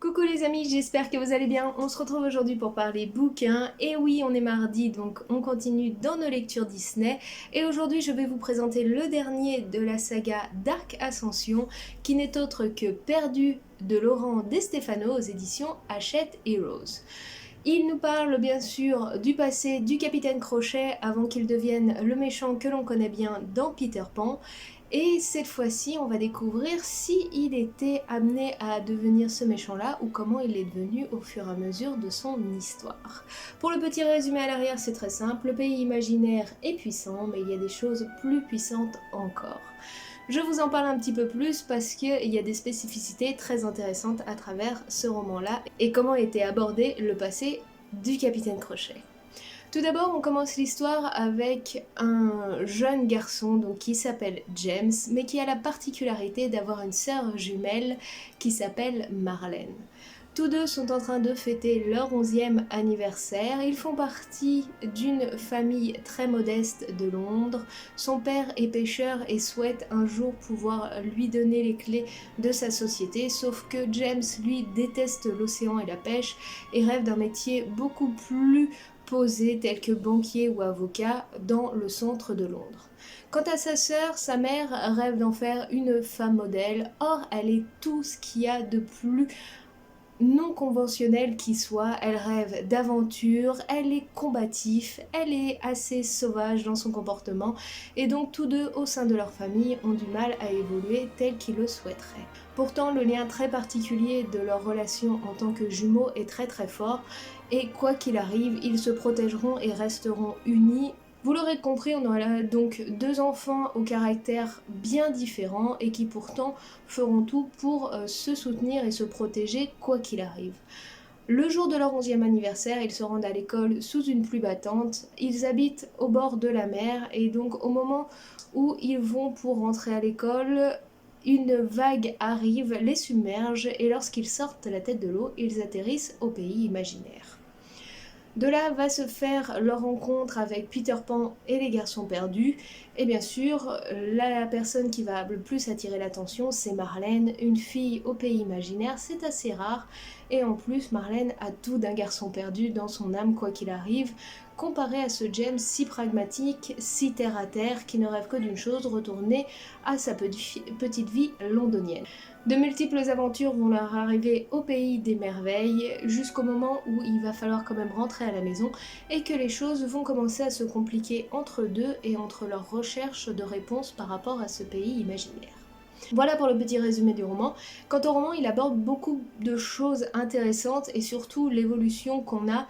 Coucou les amis, j'espère que vous allez bien. On se retrouve aujourd'hui pour parler bouquins. Et oui, on est mardi, donc on continue dans nos lectures Disney. Et aujourd'hui, je vais vous présenter le dernier de la saga Dark Ascension, qui n'est autre que Perdu de Laurent De Stefano aux éditions Hachette Heroes. Il nous parle bien sûr du passé du Capitaine Crochet avant qu'il devienne le méchant que l'on connaît bien dans Peter Pan. Et cette fois-ci, on va découvrir si il était amené à devenir ce méchant-là ou comment il est devenu au fur et à mesure de son histoire. Pour le petit résumé à l'arrière, c'est très simple. Le pays imaginaire est puissant, mais il y a des choses plus puissantes encore. Je vous en parle un petit peu plus parce qu'il y a des spécificités très intéressantes à travers ce roman-là et comment était abordé le passé du Capitaine Crochet. Tout d'abord, on commence l'histoire avec un jeune garçon donc, qui s'appelle James, mais qui a la particularité d'avoir une sœur jumelle qui s'appelle Marlène. Tous deux sont en train de fêter leur 11e anniversaire. Ils font partie d'une famille très modeste de Londres. Son père est pêcheur et souhaite un jour pouvoir lui donner les clés de sa société, sauf que James, lui, déteste l'océan et la pêche et rêve d'un métier beaucoup plus posé tel que banquier ou avocat dans le centre de Londres. Quant à sa sœur, sa mère rêve d'en faire une femme modèle, or elle est tout ce qu'il y a de plus non conventionnelle qui soit, elle rêve d'aventure, elle est combative, elle est assez sauvage dans son comportement et donc tous deux au sein de leur famille ont du mal à évoluer tel qu'ils le souhaiteraient. Pourtant le lien très particulier de leur relation en tant que jumeaux est très très fort et quoi qu'il arrive, ils se protégeront et resteront unis. Vous l'aurez compris, on aura donc deux enfants au caractère bien différents et qui pourtant feront tout pour se soutenir et se protéger quoi qu'il arrive. Le jour de leur 11e anniversaire, ils se rendent à l'école sous une pluie battante. Ils habitent au bord de la mer et donc au moment où ils vont pour rentrer à l'école, une vague arrive, les submerge et lorsqu'ils sortent la tête de l'eau, ils atterrissent au pays imaginaire. De là va se faire leur rencontre avec Peter Pan et les garçons perdus. Et bien sûr, la personne qui va le plus attirer l'attention, c'est Marlène, une fille au pays imaginaire, c'est assez rare. Et en plus, Marlène a tout d'un garçon perdu dans son âme, quoi qu'il arrive, comparé à ce James si pragmatique, si terre à terre, qui ne rêve que d'une chose, retourner à sa petite vie londonienne. De multiples aventures vont leur arriver au pays des merveilles jusqu'au moment où il va falloir quand même rentrer à la maison et que les choses vont commencer à se compliquer entre deux et entre leur recherche de réponses par rapport à ce pays imaginaire. Voilà pour le petit résumé du roman. Quant au roman, il aborde beaucoup de choses intéressantes et surtout l'évolution qu'on a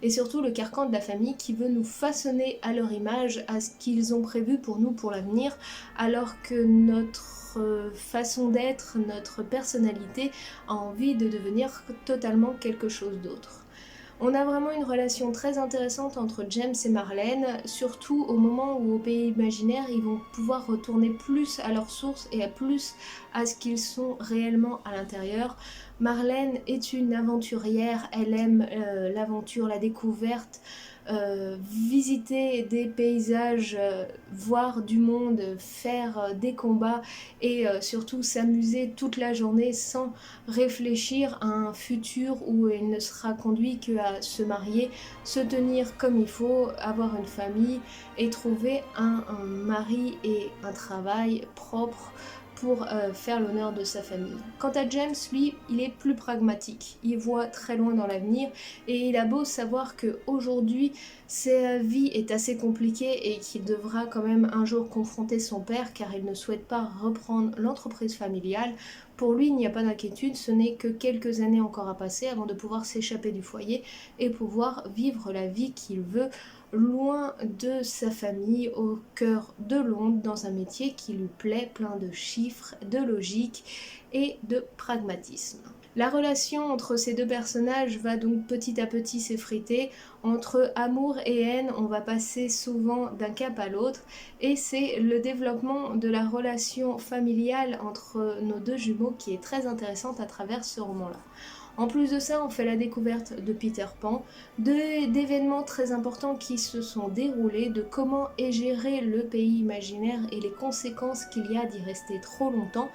et surtout le carcan de la famille qui veut nous façonner à leur image, à ce qu'ils ont prévu pour nous pour l'avenir, alors que notre façon d'être, notre personnalité a envie de devenir totalement quelque chose d'autre. On a vraiment une relation très intéressante entre James et Marlène, surtout au moment où au pays imaginaire ils vont pouvoir retourner plus à leur source et à plus à ce qu'ils sont réellement à l'intérieur. Marlène est une aventurière, elle aime l'aventure, la découverte, visiter des paysages, voir du monde, faire des combats et surtout s'amuser toute la journée sans réfléchir à un futur où il ne sera conduit qu'à se marier, se tenir comme il faut, avoir une famille et trouver un mari et un travail propre pour faire l'honneur de sa famille. Quant à James, lui, il est plus pragmatique. Il voit très loin dans l'avenir et il a beau savoir qu'aujourd'hui, sa vie est assez compliquée et qu'il devra quand même un jour confronter son père car il ne souhaite pas reprendre l'entreprise familiale. Pour lui, il n'y a pas d'inquiétude, ce n'est que quelques années encore à passer avant de pouvoir s'échapper du foyer et pouvoir vivre la vie qu'il veut loin de sa famille, au cœur de Londres, dans un métier qui lui plaît, plein de chiffres, de logique et de pragmatisme. La relation entre ces deux personnages va donc petit à petit s'effriter. Entre amour et haine, on va passer souvent d'un cap à l'autre et c'est le développement de la relation familiale entre nos deux jumeaux qui est très intéressante à travers ce roman-là. En plus de ça, on fait la découverte de Peter Pan, d'événements très importants qui se sont déroulés, de comment est géré le pays imaginaire et les conséquences qu'il y a d'y rester trop longtemps,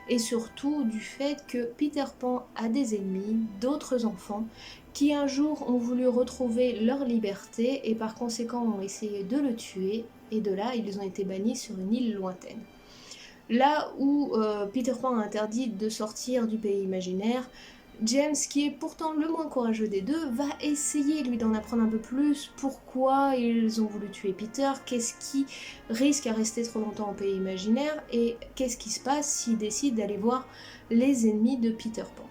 et surtout du fait que Peter Pan a des ennemis, d'autres enfants, qui un jour ont voulu retrouver leur liberté et par conséquent ont essayé de le tuer, et de là ils ont été bannis sur une île lointaine. Là où Peter Pan a interdit de sortir du pays imaginaire, James, qui est pourtant le moins courageux des deux, va essayer lui d'en apprendre un peu plus. Pourquoi ils ont voulu tuer Peter, qu'est-ce qui risque à rester trop longtemps au pays imaginaire, et qu'est-ce qui se passe s'ils décident d'aller voir les ennemis de Peter Pan.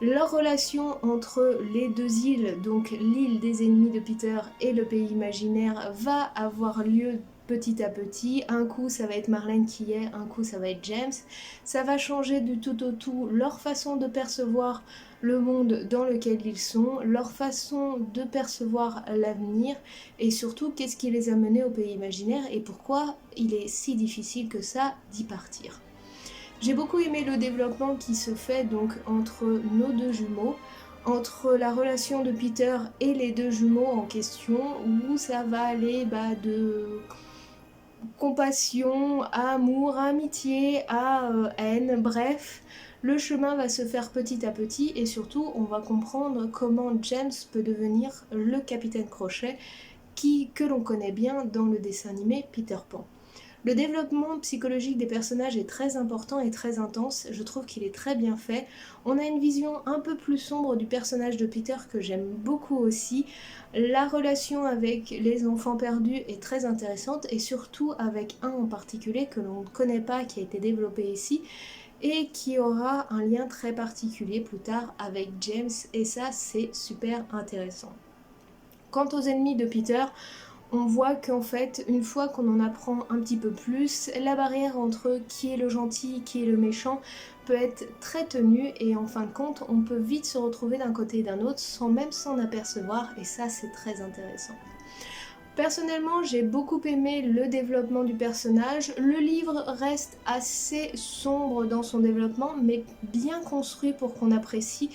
Leur relation entre les deux îles, donc l'île des ennemis de Peter et le pays imaginaire, va avoir lieu petit à petit. Un coup ça va être Marlène qui est, un coup ça va être James. Ça va changer du tout au tout leur façon de percevoir le monde dans lequel ils sont, leur façon de percevoir l'avenir, et surtout qu'est-ce qui les a menés au pays imaginaire et pourquoi il est si difficile que ça d'y partir. J'ai beaucoup aimé le développement qui se fait donc entre nos deux jumeaux, entre la relation de Peter et les deux jumeaux en question, où ça va aller de compassion à amour, à amitié, à haine, bref. Le chemin va se faire petit à petit et surtout on va comprendre comment James peut devenir le capitaine Crochet que l'on connaît bien dans le dessin animé Peter Pan. Le développement psychologique des personnages est très important et très intense, je trouve qu'il est très bien fait. On a une vision un peu plus sombre du personnage de Peter que j'aime beaucoup aussi. La relation avec les enfants perdus est très intéressante et surtout avec un en particulier que l'on ne connaît pas, qui a été développé ici et qui aura un lien très particulier plus tard avec James, et ça c'est super intéressant. Quant aux ennemis de Peter, on voit qu'en fait, une fois qu'on en apprend un petit peu plus, la barrière entre qui est le gentil, qui est le méchant peut être très ténue et en fin de compte, on peut vite se retrouver d'un côté et d'un autre sans même s'en apercevoir, et ça c'est très intéressant. Personnellement, j'ai beaucoup aimé le développement du personnage. Le livre reste assez sombre dans son développement, mais bien construit pour qu'on apprécie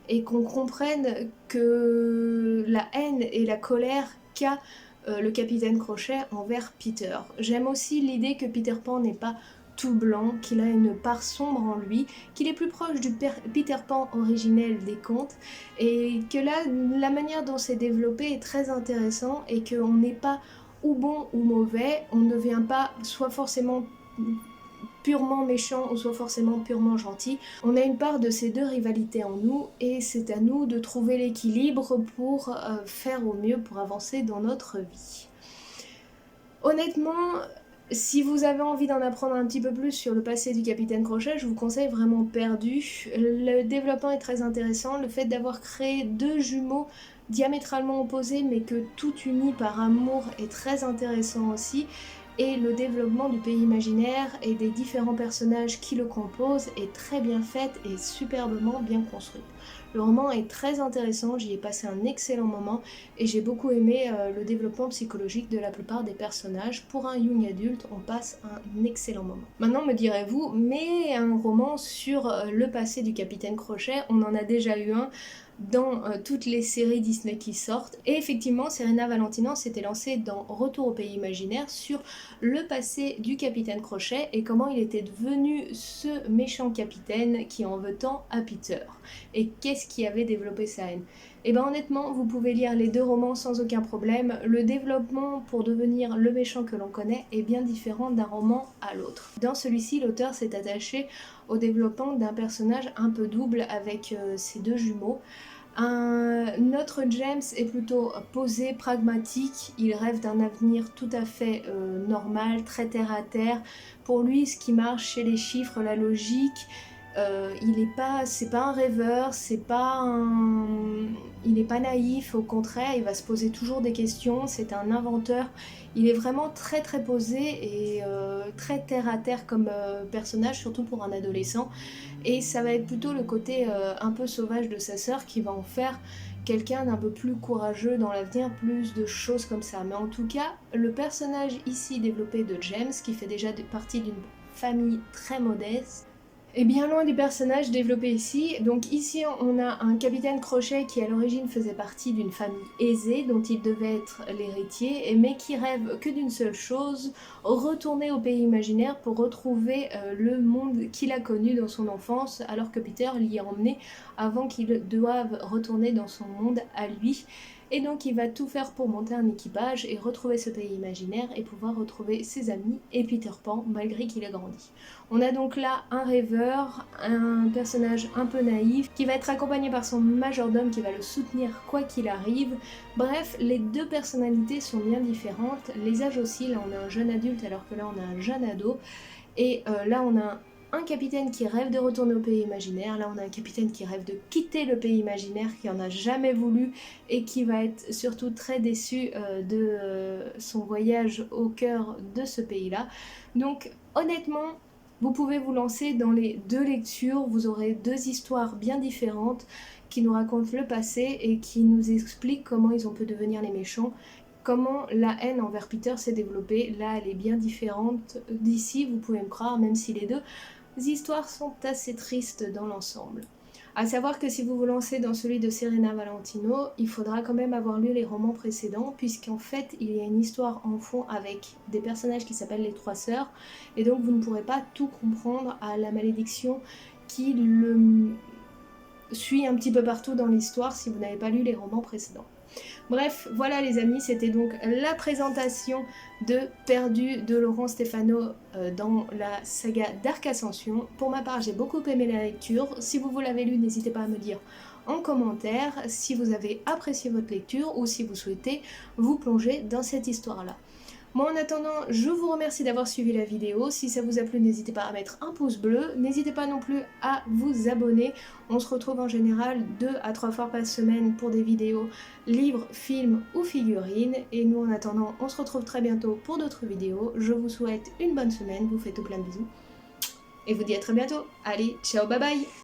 et qu'on comprenne que la haine et la colère qu'a le capitaine Crochet envers Peter. J'aime aussi l'idée que Peter Pan n'est pas tout blanc, qu'il a une part sombre en lui, qu'il est plus proche du Peter Pan originel des contes, et que là, la manière dont c'est développé est très intéressant, et qu'on n'est pas ou bon ou mauvais, on ne vient pas soit forcément purement méchant ou soit forcément purement gentil. On a une part de ces deux rivalités en nous et c'est à nous de trouver l'équilibre pour faire au mieux pour avancer dans notre vie. Honnêtement, si vous avez envie d'en apprendre un petit peu plus sur le passé du capitaine Crochet, je vous conseille vraiment Perdu. Le développement est très intéressant, le fait d'avoir créé deux jumeaux diamétralement opposés mais que tout unis par amour est très intéressant aussi. Et le développement du pays imaginaire et des différents personnages qui le composent est très bien fait et superbement bien construit. Le roman est très intéressant, j'y ai passé un excellent moment et j'ai beaucoup aimé le développement psychologique de la plupart des personnages. Pour un young adulte, on passe un excellent moment. Maintenant me direz-vous, mais un roman sur le passé du capitaine Crochet, on en a déjà eu un dans toutes les séries Disney qui sortent. Et effectivement, Serena Valentino s'était lancée dans Retour au pays imaginaire sur le passé du capitaine Crochet et comment il était devenu ce méchant capitaine qui en veut tant à Peter. Et qu'est-ce qui avait développé sa haine. Et ben honnêtement, vous pouvez lire les deux romans sans aucun problème. Le développement pour devenir le méchant que l'on connaît est bien différent d'un roman à l'autre. Dans celui-ci, l'auteur s'est attaché au développement d'un personnage un peu double avec ses deux jumeaux. Notre James est plutôt posé, pragmatique, il rêve d'un avenir tout à fait normal, très terre à terre. Pour lui, ce qui marche, c'est les chiffres, la logique. C'est pas un rêveur, il n'est pas naïf, au contraire, il va se poser toujours des questions, c'est un inventeur. Il est vraiment très très posé et très terre à terre comme personnage, surtout pour un adolescent. Et ça va être plutôt le côté un peu sauvage de sa sœur qui va en faire quelqu'un d'un peu plus courageux dans l'avenir, plus de choses comme ça. Mais en tout cas, le personnage ici développé de James, qui fait déjà partie d'une famille très modeste, Et bien loin du personnage développé ici, donc ici on a un capitaine Crochet qui à l'origine faisait partie d'une famille aisée dont il devait être l'héritier, mais qui rêve que d'une seule chose, retourner au pays imaginaire pour retrouver le monde qu'il a connu dans son enfance, alors que Peter l'y a emmené avant qu'il doive retourner dans son monde à lui. Et donc il va tout faire pour monter un équipage et retrouver ce pays imaginaire et pouvoir retrouver ses amis et Peter Pan malgré qu'il a grandi. On a donc là un rêveur, un personnage un peu naïf qui va être accompagné par son majordome qui va le soutenir quoi qu'il arrive. Bref, les deux personnalités sont bien différentes, les âges aussi, là on a un jeune adulte alors que là on a un jeune ado. Et là on a un capitaine qui rêve de retourner au pays imaginaire, là on a un capitaine qui rêve de quitter le pays imaginaire, qui en a jamais voulu et qui va être surtout très déçu de son voyage au cœur de ce pays-là. Donc honnêtement, vous pouvez vous lancer dans les deux lectures, vous aurez deux histoires bien différentes qui nous racontent le passé et qui nous expliquent comment ils ont pu devenir les méchants. Comment la haine envers Peter s'est développée, là elle est bien différente d'ici, vous pouvez me croire, même si les deux histoires sont assez tristes dans l'ensemble. A savoir que si vous vous lancez dans celui de Serena Valentino, il faudra quand même avoir lu les romans précédents, puisqu'en fait il y a une histoire en fond avec des personnages qui s'appellent les Trois Sœurs, et donc vous ne pourrez pas tout comprendre à la malédiction qui le suit un petit peu partout dans l'histoire si vous n'avez pas lu les romans précédents. Bref, voilà les amis, c'était donc la présentation de Perdu de Laurent Stefano dans la saga Dark Ascension. Pour ma part, j'ai beaucoup aimé la lecture. Si vous l'avez lu, n'hésitez pas à me dire en commentaire si vous avez apprécié votre lecture ou si vous souhaitez vous plonger dans cette histoire-là. Moi en attendant, je vous remercie d'avoir suivi la vidéo. Si ça vous a plu, n'hésitez pas à mettre un pouce bleu. N'hésitez pas non plus à vous abonner. On se retrouve en général 2 à 3 fois par semaine pour des vidéos livres, films ou figurines. Et nous en attendant, on se retrouve très bientôt pour d'autres vidéos. Je vous souhaite une bonne semaine, vous fais tout plein de bisous. Et vous dis à très bientôt. Allez, ciao, bye bye!